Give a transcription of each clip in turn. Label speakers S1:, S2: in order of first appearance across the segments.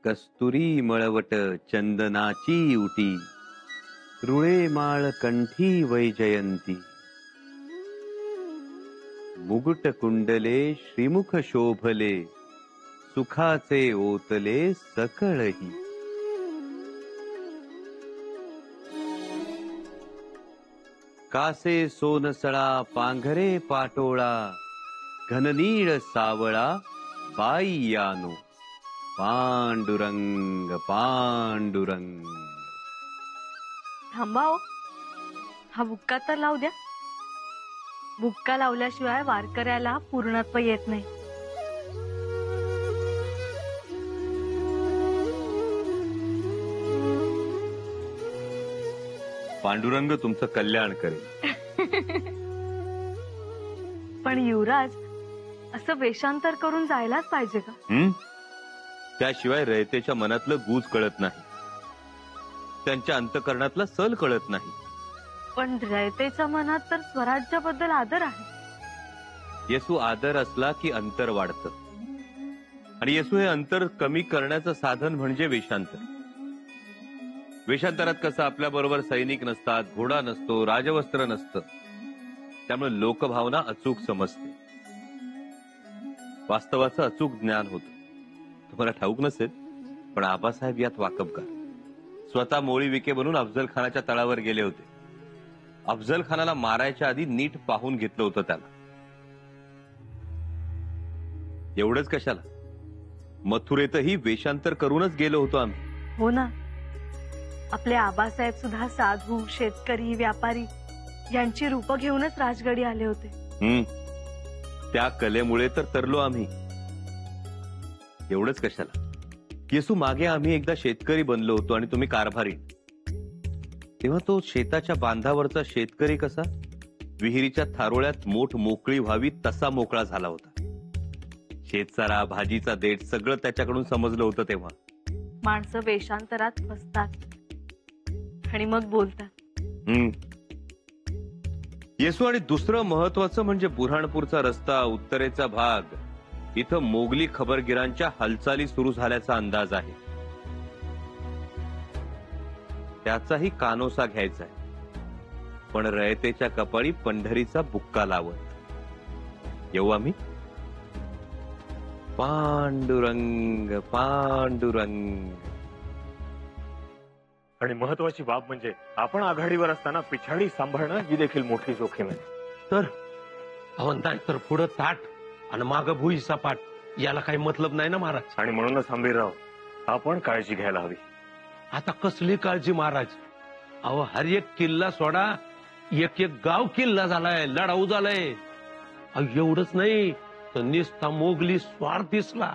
S1: कस्तुरी मळवट चंदनाची उटी, रुळे माळ कंठी वैजयंती, मुकुट कुंडले श्रीमुख शोभले, सुखाचे ओतले सकळही. कासे सोनसळा पांघरे पाटोळा, घननीळ सावळा बाई यानो, पांडुरंग पांडुरंग.
S2: थांबा हो, हा बुक्का तर लावू द्या. बुक्का लावल्याशिवाय वारकऱ्याला पूर्णत्व येत नाही.
S1: पांडुरंग तुमचं कल्याण करेल.
S2: पण युवराज, असं वेषांतर करून जायलाच पाहिजे का?
S1: त्याशिवाय रयतेच्या मनातलं गूज कळत नाही, त्यांच्या अंतकरणातला सल कळत नाही.
S2: पण रयतेच्या मनात तर स्वराज्याबद्दल आदर आहे.
S1: येसू आदर असला की अंतर वाढतं, आणि येसू हे अंतर कमी करण्याचं साधन म्हणजे वेषांतर. वेषांतरात कसं आपल्या बरोबर सैनिक नसतात, घोडा नसतो, राजवस्त्र नसतं, त्यामुळे लोकभावना अचूक समजते, वास्तवाचं अचूक ज्ञान होतं. तुम्हाला ठाऊक नसेल, पण आबासाहेब यात वाकबगार. स्वतः मोळी विके बनून अफजल खानाच्या तळावर गेले होते. अफजल खानाला मारायच्या आधी नीट पाहून घेतलं होतं त्याला. एवढंच कशाला, मथुरेतही वेषांतर करूनच गेलो होतो आम्ही.
S2: हो ना, आपले आबासाहेब सुद्धा साधू, शेतकरी, व्यापारी यांची रूप घेऊनच राजगडी आले होते.
S1: त्या कलेमुळे तर तरलो आम्ही. एवढंच कशाला, येसू मागे आम्ही एकदा शेतकरी बनलो होतो आणि तुम्ही कारभारी. तेव्हा तो शेताच्या बांधावरचा शेतकरी कसा विहिरीच्या थारोळ्यात मोठ मोकळी व्हावी तसा मोकळा झाला होता. शेतसारा, भाजीचा देठ सगळं त्याच्याकडून समजलं होतं. तेव्हा
S2: माणसं वेषांतरात फसतात आणि मग बोलतात.
S1: येसू, आणि दुसरं महत्वाचं म्हणजे बुऱ्हाणपूरचा रस्ता, उत्तरेचा भाग, इथं मोगली खबरगिरांच्या हालचाली सुरू झाल्याचा अंदाज आहे. त्याचाही कानोसा घ्यायचा आहे, पण रयतेच्या कपाळी पंढरीचा बुक्का लावत. येऊ आम्ही. पांडुरंग पांडुरंग.
S3: आणि महत्वाची बाब म्हणजे आपण आघाडीवर असताना पिछाडी सांभाळणं ही देखील मोठी जोखीम आहे.
S4: तर तर पुढं ताट आणि माग भुई सपाट, याला काही मतलब नाही ना महाराज.
S3: आणि म्हणूनच हंबीरराव, आपण काळजी घ्यायला हवी.
S4: आता कसली काळजी महाराज? अहो, हर एक किल्ला सोडा, एक एक गाव किल्ला झालाय, लढाऊ झालाय. एवढंच नाही तर निस्ता मोगली स्वार दिसला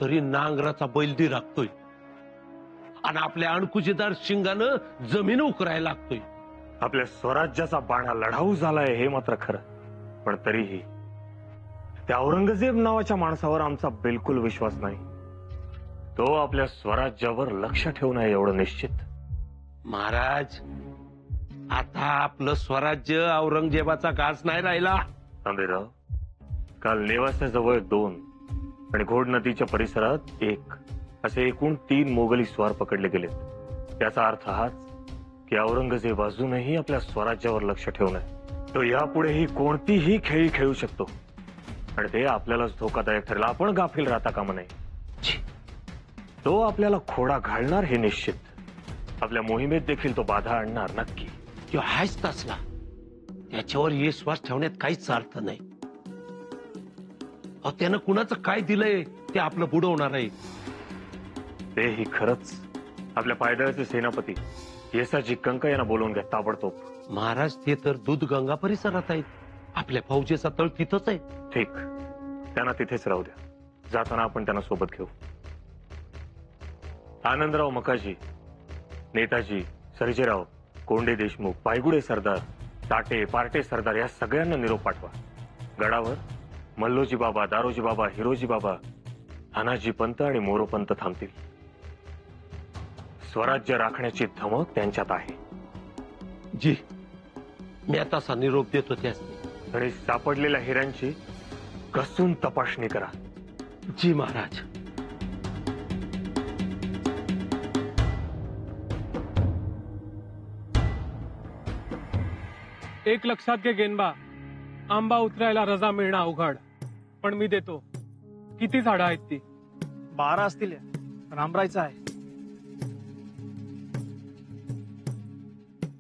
S4: तरी नांगराचा बैलदी राखतोय, आणि आपल्या अणकुचीदार शिंगानं जमीन उकरायला लागतोय.
S3: आपल्या स्वराज्याचा बाणा लढाऊ झालाय हे मात्र खरं, पण तरीही त्या औरंगजेब नावाच्या माणसावर आमचा बिलकुल विश्वास नाही. तो आपल्या स्वराज्यावर लक्ष ठेवून आहे एवढं निश्चित.
S4: महाराज, आता आपलं स्वराज्य औरंगजेबाचा घास नाही राहिला.
S3: हंबीरराव, काल नेवास्याजवळ 2 आणि घोड नदीच्या परिसरात 1 असे एकूण 3 मोगली स्वार पकडले गेलेत. त्याचा अर्थ हाच की औरंगजेब अजूनही आपल्या स्वराज्यावर लक्ष ठेवून आहे. तो यापुढेही कोणतीही खेळी खेळू शकतो, आणि ते आपल्यालाच धोकादायक ठरेल. आपण गाफील राहता कामा नये. तो आपल्याला खोडा घालणार हे निश्चित. आपल्या मोहिमेत देखील तो बाधा आणणार नक्की.
S4: तो हाच तसला, त्याच्यावर विश्वास ठेवण्यात काहीच अर्थ नाही. त्यानं कुणाचं काय दिलंय ते आपलं बुडवणार आहे.
S3: तेही खरंच. आपल्या पायदळाचे सेनापती येसाजी कंक यांना बोलवून घ्या ताबडतोब.
S4: महाराज, ते तर दूधगंगा परिसरात आहेत. आपल्या फौजेचा तळ तिथंच आहे.
S3: ठीक, त्यांना तिथेच राहू द्या. जाताना आपण त्यांना सोबत घेऊ. आनंदराव मकाजी, नेताजी, सर्जेराव, कोंडे देशमुख, पायगुडे सरदार, ताटे, पार्टे सरदार या सगळ्यांना निरोप पाठवा. गडावर मल्लोजी बाबा, दारोजी बाबा, हिरोजी बाबा, हानाजी पंत आणि मोरोपंत थांबतील. स्वराज्य राखण्याची धमक त्यांच्यात आहे.
S4: जी, मी आता असा निरोप देतो त्यास.
S3: आणि सापडलेल्या हिऱ्यांची कसून तपासणी करा.
S4: जी महाराज.
S5: एक लक्षात घे गेनबा, आंबा उतरायला रजा मिळणं अवघड, पण मी देतो. किती झाडं आहेत ती?
S6: 12 असतील पण आंबरायचं आहे.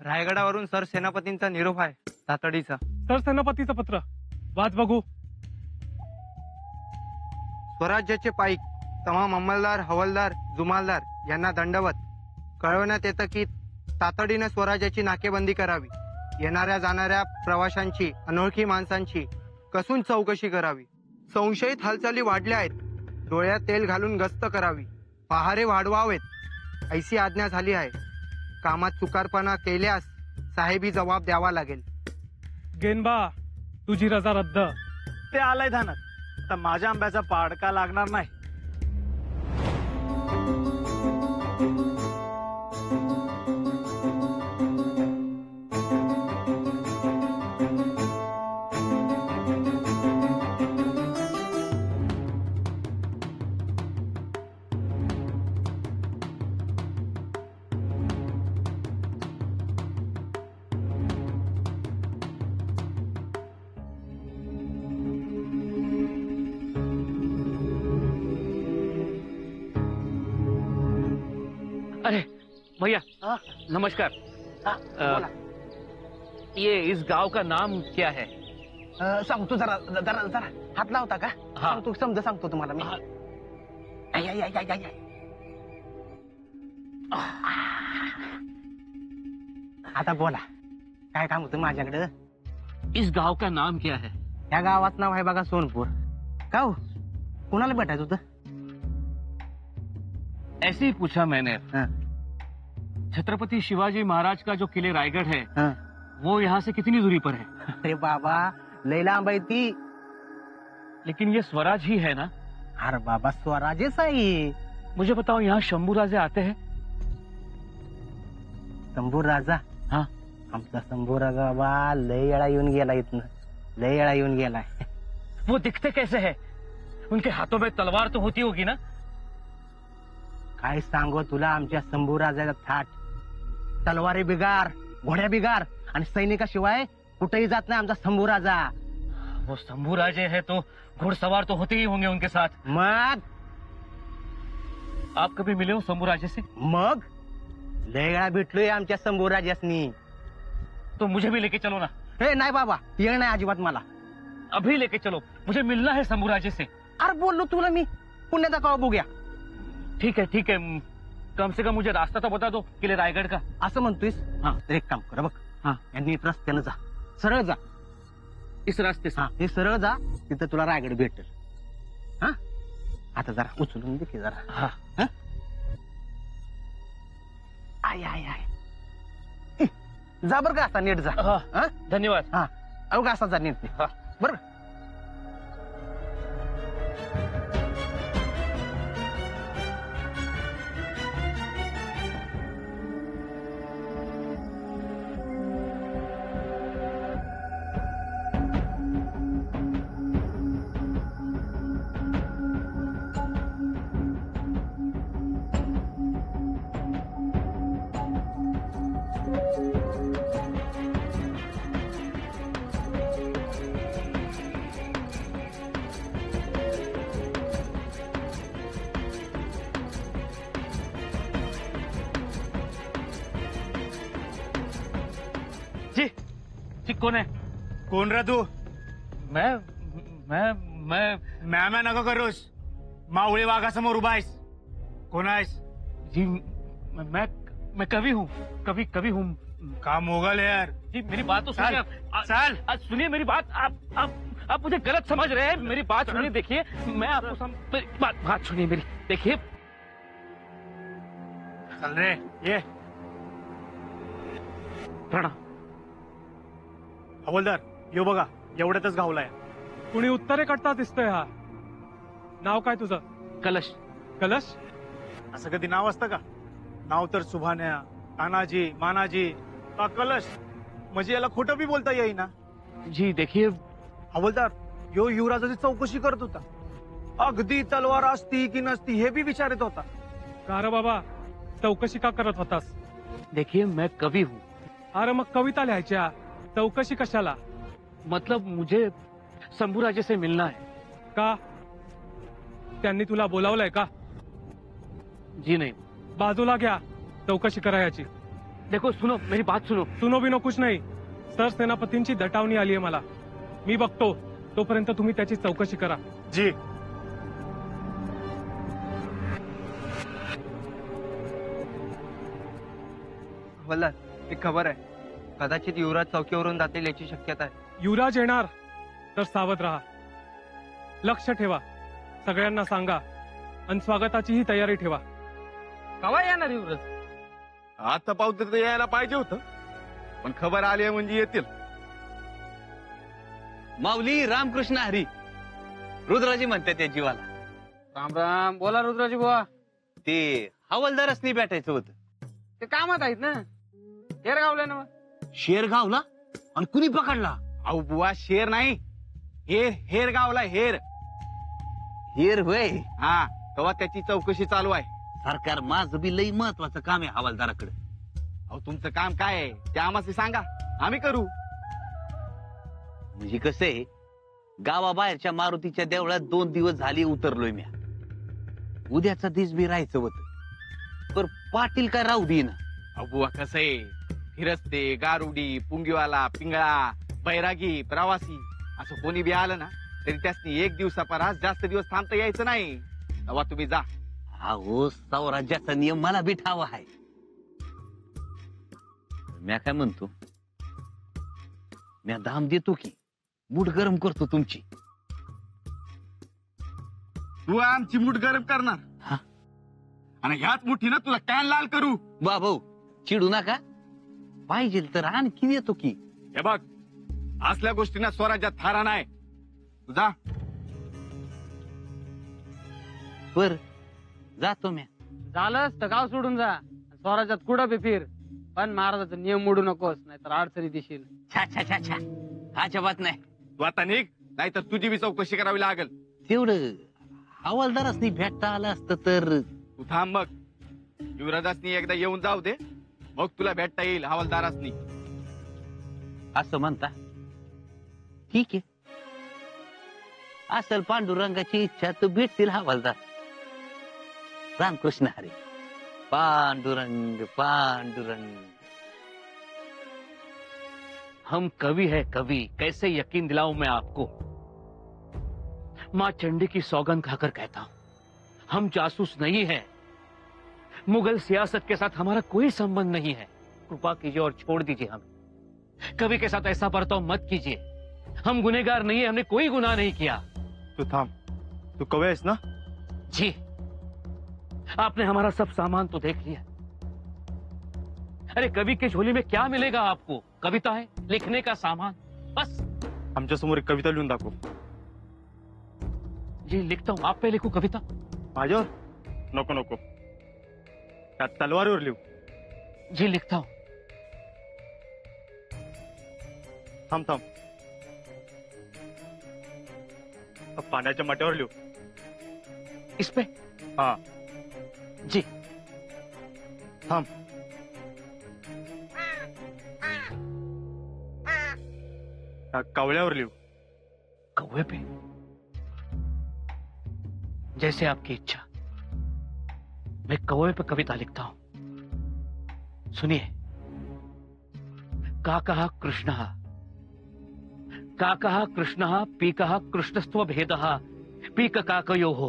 S7: रायगडावरून सरसेनापतींचा निरोप आहे तातडीचा.
S5: तर सेनापतीचं पत्र वाच बघू.
S7: स्वराज्याचे पाईक तमाम अंमलदार, हवालदार, जुमालदार यांना दंडवत. कळवण्यात येतं की तातडीने स्वराज्याची नाकेबंदी करावी. येणाऱ्या जाणाऱ्या प्रवाशांची, अनोळखी माणसांची कसून चौकशी करावी. संशयित हालचाली वाढल्या आहेत. डोळ्यात तेल घालून गस्त करावी. पहारे वाढवावेत ऐशी आज्ञा झाली आहे. कामात चुकारपणा केल्यास साहेबी जबाब द्यावा लागेल.
S5: गेनबा, तुझी रजा रद्द.
S6: ते आलंय ध्यानात. आता माझ्या आंब्याचा पाडका लागणार नाही.
S8: अरे भैया, नमस्कार. ये इस गांव का नाम क्या है?
S7: सांगतो जरा जरा जरा हात लावता का?
S8: हा.
S7: सांगतो, समजा सांगतो तुम्हाला मी. आता बोला, काय काम होतं माझ्याकडे?
S8: इस गांव का नाम क्या है?
S7: या गावात नाव आहे बघा सोनपूर. का हो, कुणाला भेटायचं होतं?
S8: ऐसे ही पूछा मैंने.
S7: हाँ.
S8: छत्रपति शिवाजी महाराज का जो किले रायगढ़ है,
S7: हाँ.
S8: वो यहाँ से कितनी दूरी पर है?
S7: अरे बाबा, लय लांब आहे ती.
S8: लेकिन ये स्वराज ही है ना?
S7: अरे बाबा, स्वराजेच आहे.
S8: मुझे बताओ, यहाँ शंभू राजे आते हैं?
S7: शंभू राजा?
S8: हाँ.
S7: आमचा शंभू राजा बाबा लय वेळा येऊन गेला इथनं. लय वेळा येऊन गेलाय.
S8: वो दिखते कैसे है? उनके हाथों में तलवार तो होती होगी ना?
S7: काय सांगू तुला, आमच्या शंभू राजाचा थाट. तलवारी बिगार, घोड्या बिगार आणि सैनिकाशिवाय कुठेही जात नाही आमचा शंभू राजा.
S8: वो शंभू राजे है तो घुड़सवार तो होते ही होंगे उनके साथ.
S7: मग
S8: आप कभी मिले हो शंभू राजे से?
S7: मग लय वेळा भेटलोय आमच्या शंभू राजासनी.
S8: तो मुझे भी लेके चलो ना.
S7: हे नाही बाबा, येळ नाही अजिबात मला.
S8: अभी लेके चलो, मुझे मिलना है शंभू राजे से.
S7: अरे बोललो तुला मी, पुण्याचा कवा बघूया.
S8: ठीक है ठीक है, कम से कम मुझे रास्ता तो बता दो किले रायगढ़ का.
S7: असं म्हणतोयस?
S8: हा.
S7: तर एक काम कर बघ,
S8: हा.
S7: यांनी रस्त्यानं जा, सरळ जा.
S8: इस रास्ते से.
S7: हा, हे सरळ जा, तिथं तुला रायगड भेटेल. हा, आता जरा उचलून दे की जरा.
S8: हाँ.
S7: हा? I I I. जा बर का, असा नीट जा.
S8: हाँ.
S7: हा?
S8: धन्यवाद.
S7: हा, अवघा असा जा नीट.
S8: हा.
S7: बर.
S8: जी कौन है?
S6: कोण रे तू?
S8: मैं मैं मैं
S6: मॅम्या नको करूस. मावळी वाघासमोर उभा आहेस. कोण आहेस?
S8: जी मैं कवि हूँ. कवि कवि हूँ.
S6: का मोगल है यार?
S8: जी मेरी बात तो सुनिए.
S6: चल.
S8: आज सुनिए मेरी बात. आप मुझे गलत समझ रहे हैं. मेरी बात सुनिए. देखिए मैं आपको मेरी बात सुनिए मेरी. देखिए
S6: चल रे, ये
S8: प्रणाम.
S6: हवलदार, यो बघा, एवढ्यातच घावलाय.
S5: कुणी उत्तरेकडचा दिसतोय हा. नाव काय तुझं?
S8: कलश.
S5: कलश?
S6: असं कधी नाव असतं का? नाव तर सुभान्या, तानाजी, मानाजी, का कलश? म्हणजे याला खोटं बी बोलता येईना.
S8: जी देखिए
S6: हवलदार, यो युवराजाची चौकशी करत होता. अगदी तलवार असती की नसती हे बी विचारत होता.
S5: का रे बाबा, चौकशी का करत होतास?
S8: देखिए मैं कवि हूँ.
S5: अरे मग कविता लिहायच्या, चौकशी कशाला?
S8: मतलब मुझे शंभूराजे से मिलना है।
S5: का त्यांनी तुला बोलावलंय का?
S8: जी नहीं।
S5: बाजूला घ्या, चौकशी करा याची.
S8: देखो सुनो, मेरी बात सुनो.
S5: सुनो बिनो कुछ नाही. सर सेनापतींची दटावणी आली आहे मला. मी बघतो, तोपर्यंत तुम्ही त्याची चौकशी करा.
S6: जी.
S7: हवालदार, एक खबर आहे. कदाचित युवराज चौकीवरून जातील याची शक्यता आहे.
S5: युवराज येणार तर सावध राहा. लक्ष ठेवा, सगळ्यांना सांगा आणि स्वागताचीही तयारी ठेवा.
S8: कवा येणार युवराज?
S6: आता पावते तर यायला पाहिजे होतं, पण खबर आली आहे म्हणजे येतील.
S9: माऊली रामकृष्ण हरी. रुद्राजी म्हणतात त्या जीवाला.
S8: राम राम. बोला रुद्राजी बुवा.
S9: ते हवालदारच भेटायचं होतं.
S8: ते कामात आहेत ना. हेर गावला ना.
S9: शेर गावला आणि कुणी पकडला?
S6: अहो बुवा, शेर नाही, हेर. हेर गावला हेर.
S9: हेर होय.
S6: हा, तेव्हा त्याची चौकशी चालू आहे.
S9: सरकार माझं बी लई महत्वाचं काम आहे हवालदाराकडे.
S6: अहो तुमचं काम काय आहे ते आम्हाला सांगा, आम्ही करू.
S9: म्हणजे कसं आहे, गावाबाहेरच्या मारुतीच्या देवळात 2 दिवस झाले उतरलोय म्या. उद्याचा दिस बी राहायचं होतं, पर पाटील काय राहू दे ना.
S6: अहो बुवा, कसं आहे, फिरस्ते, गारुडी, पुंगीवाला, पिंगळा, बैरागी, प्रवासी असं कोणी बी आलं ना तरी त्यासनी 1 दिवसापरास जास्त दिवस थांबता यायचं नाही. तेव्हा तुम्ही जा.
S9: अहो स्वराज्याचा नियम मला बी ठाव आहे. म्या काय म्हणतो, म्या दाम देतो की मूठ गरम करतो तुमची.
S6: तू आमची मूठ गरम करणार
S9: हा?
S6: आणि ह्याच मुठीनं तुला कॅन लाल करू.
S9: भाऊ चिडू नका, पाहिजे तर आणखी येतो की.
S6: हे बघ, असल्या गोष्टींना स्वराज्यात थारा नाही. तुझा
S9: बर जातो म्या.
S8: झालंच तर गाव सोडून जा. स्वराज्यात कुठं बी फिर, पण महाराजाचा नियम मोडू नकोस, नाहीतर अडचणी दिशील.
S9: छा छा छा छा, अजिबात नाही.
S6: तू आता निघ, नाहीतर तुझी बी चौकशी करावी लागेल.
S9: तेवढं हवालदारच नाही भेटता आलं असतं तर.
S6: तू थांब, मग युवराजासनी एकदा येऊन जाऊ दे, मग तुला भेटता येईल हवालदारासनी.
S9: असं म्हणता, ठीक आहे. असल पांडुरंगाची इच्छा तर भेटतील हवालदार. रामकृष्ण हरी. पांडुरंग पांडुरंग.
S8: हम कवि है कवि, कैसे यकीन दिलाऊं मैं आपको. माँ चंडी की सौगंध खाकर कहता हूं, हम जासूस नहीं है. मुगल सियासत के साथ हमारा कोई संबंध नहीं है. कृपा कीजिए और छोड़ दीजिए हमें. कवि के साथ ऐसा बर्ताव मत कीजिए. हम गुनहगार नहीं है, हमने कोई गुनाह नहीं किया.
S6: तू थांब, तू कवी आहेस ना?
S8: जी, आपने हमारा सब सामान तो देख लिया. अरे कवि के झोली में क्या मिलेगा आपको? कविता है, लिखने का सामान, बस.
S6: आमच्या समोर एक कविता लिहून दाखव.
S8: जी लिखता हूं. आप पे लिखूं कविता?
S6: माझ्यावर नको नको, त्या तलवारीवर लिहू.
S8: जी लिखता हूं.
S6: थांब थांब, पाण्याच्या माट्यावर लिहू.
S8: इस पे?
S6: हा.
S8: जी.
S6: थांब, त्या कावळ्यावर लिहू.
S8: कौवे पे? जैसे आपकी इच्छा. मैं कौवे पे कविता लिखता हूं. सुनिए. काकः कृष्णः, काकः कृष्णः, पीकः कृष्णस्त्व भेदः, पीक काकयोः.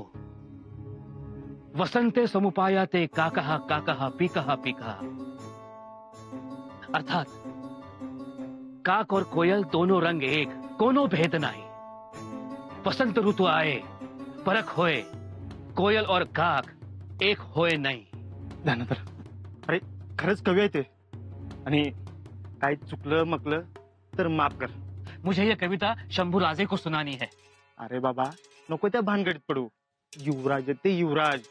S8: वसंते समुपायाते काकः काकः, पीकः पीकः. अर्थात काक और कोयल दोनों रंग एक, कोनो भेद नाही. वसंत ऋतू आए, परख होय, कोयल और काक एक होय नाही.
S6: ध्यानात. अरे खरंच कवी आहे ते, आणि काही चुकलं मकलं तर माफ कर.
S8: मुझे ये कविता शंभू राजे को सुनानी है.
S6: अरे बाबा, नको त्या भानगडीत पडू. युवराज ते युवराज.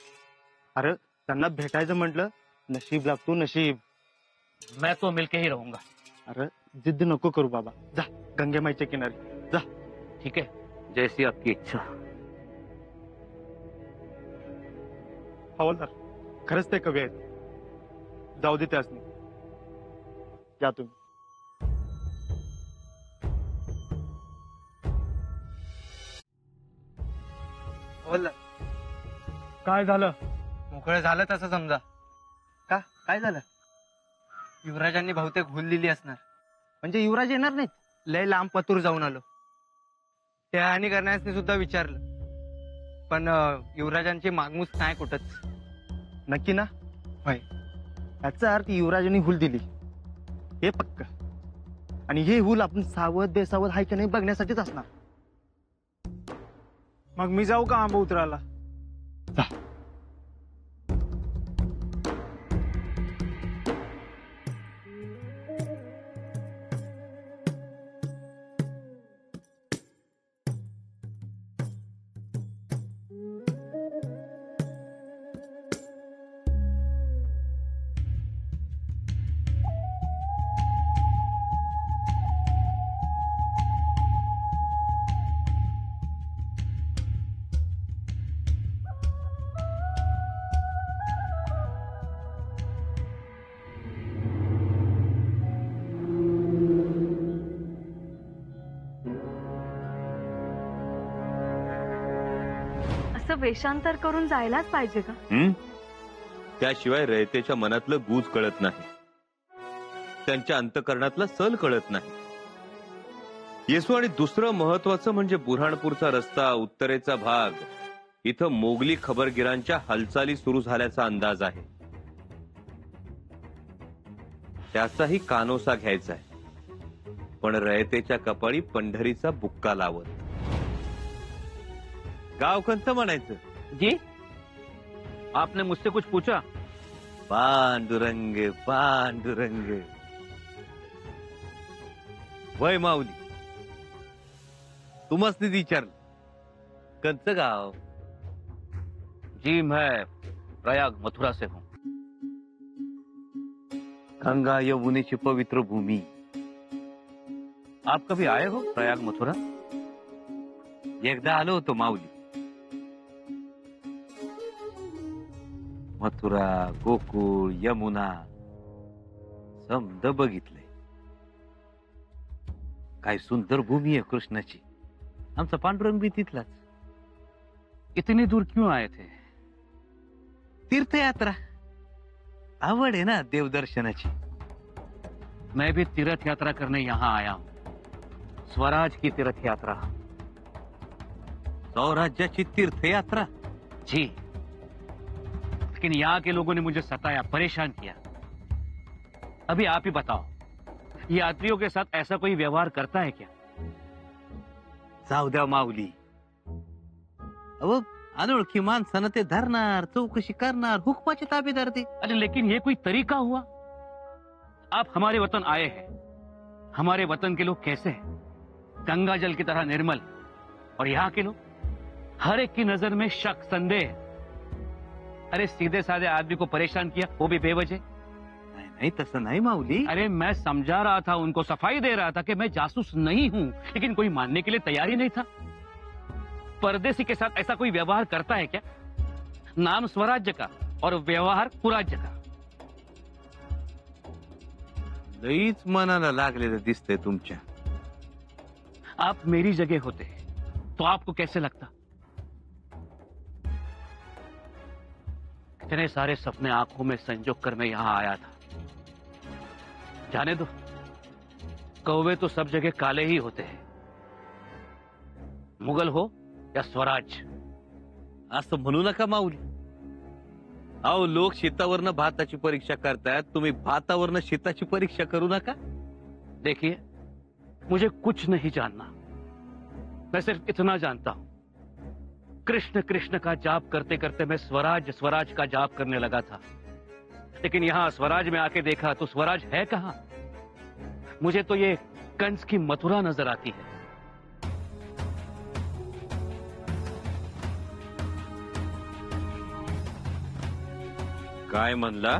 S6: अरे त्यांना भेटायचं म्हटलं, नशीब लागतो नशीब.
S8: मैं तो मिलके ही रहूंगा.
S6: अरे जिद्द नको करू बाबा, जा गंगेमाईच्या किनारी जा.
S8: ठीक है, जैसी आपकी इच्छा.
S6: हवालदार, खरंच ते कवी आहेत. जाऊ दे त्यासनी. या तुम्ही.
S7: हवलदार
S5: काय झालं?
S7: मोकळं झालं तसं समजा. का काय झालं? युवराजांनी बहुतेक भूल दिली असणार. म्हणजे युवराज येणार नाहीत. लय लांब पतूर जाऊन आलो. त्या हानी करण्यास सुद्धा विचारलं, पण युवराजांची मागमूस नाही कुठंच.
S10: नक्की ना? होय. याचा अर्थ युवराजांनी हुल दिली हे पक्क. आणि हे हुल आपण सावध बेसावध हाय की नाही बघण्यासाठीच असणार.
S11: मग मी जाऊ का आंबा उतरायला?
S2: असं वेषांतर करून जायलाच पाहिजे का?
S1: त्याशिवाय रयतेच्या मनातलं गूज कळत नाही, त्यांच्या अंतकरणातला सल कळत नाही. येसू आणि दुसरं महत्वाचं म्हणजे बुऱ्हाणपूरचा रस्ता, उत्तरेचा भाग, इथं मोगली खबरगिरांच्या हालचाली सुरू झाल्याचा अंदाज आहे. त्याचाही कानोसा घ्यायचा आहे, पण रयतेच्या कपाळी पंढरीचा बुक्का लावत. गाव कंत म्हणायचं.
S8: जी, आपने मुझसे कुछ पूछा?
S1: पांडुरंग पांडुरंग. वय माऊली, तुम्हाला विचारलं कंच गाव?
S8: जी, मैं प्रयाग मथुरा से हूँ.
S1: गंगा यमुनेची पवित्र भूमी.
S8: आप कभी आए हो प्रयाग मथुरा?
S1: एकदा आलो होतो माऊली. मथुरा, गोकुळ, यमुना समद बघितलंय. काय सुंदर भूमी आहे कृष्णाची. आमचा पांडुरंग बी तिथलाच.
S8: इतनी दूर क्यों आए थे?
S1: तीर्थयात्रा आवड आहे ना देवदर्शनाची.
S8: मैं भी तीर्थ यात्रा करने यहाँ आया हूँ. स्वराज की तीर्थ यात्रा.
S1: स्वराज्याची तीर्थयात्रा.
S8: जी, लेकिन यहाँ के लोगों ने मुझे सताया, परेशान किया. अभी आप ही बताओ, यात्रियों के साथ ऐसा कोई व्यवहार करता है क्या?
S1: जाऊ द्या माऊली. अहो, अनोळखी माणसानं ते धरणार, चौकशी करणार, हुकमाचे ताबेदार ते.
S8: अरे लेकिन ये कोई तरीका हुआ? आप हमारे वतन आए हैं. हमारे वतन के लोग कैसे हैं? गंगा जल की तरह निर्मल. और यहाँ के लोग हर एक की नजर में शक, संदेह. अरे सीधे साधे आदमी को परेशान किया, वो भी बेवजह.
S1: नहीं नहीं, तसं नाही माऊली.
S8: अरे मैं समझा रहा था उनको, सफाई दे रहा था कि मैं जासूस नहीं हूं, लेकिन कोई मानने के लिए तैयार ही नहीं था. परदेसी के साथ ऐसा कोई व्यवहार करता है क्या? नाम स्वराज्य का और व्यवहार कुराज्य का.
S1: लईच मनाला लागलेलं दिसतंय तुमच्या.
S8: आप मेरी जगह होते तो आपको कैसे लगता? इतने सारे सपने आंखों में संजोग कर मैं यहां आया था. जाने दो, कौवे तो सब जगह काले ही होते हैं, मुगल हो या स्वराज.
S1: असं म्हणू नका माऊली. अहो, लोक शेतावरनं भाताची परीक्षा करतायत, तुम्ही भातावरनं शेताची परीक्षा करू नका.
S8: देखिए, मुझे कुछ नहीं जानना. मैं सिर्फ इतना जानता हूं, कृष्ण कृष्ण का जाप करते करते मैं स्वराज स्वराज का जाप करने लगा था. लेकिन यहां स्वराज में आके देखा तो स्वराज है कहां? मुझे तो ये कंस की मथुरा नजर आती है.
S1: काय म्हणला?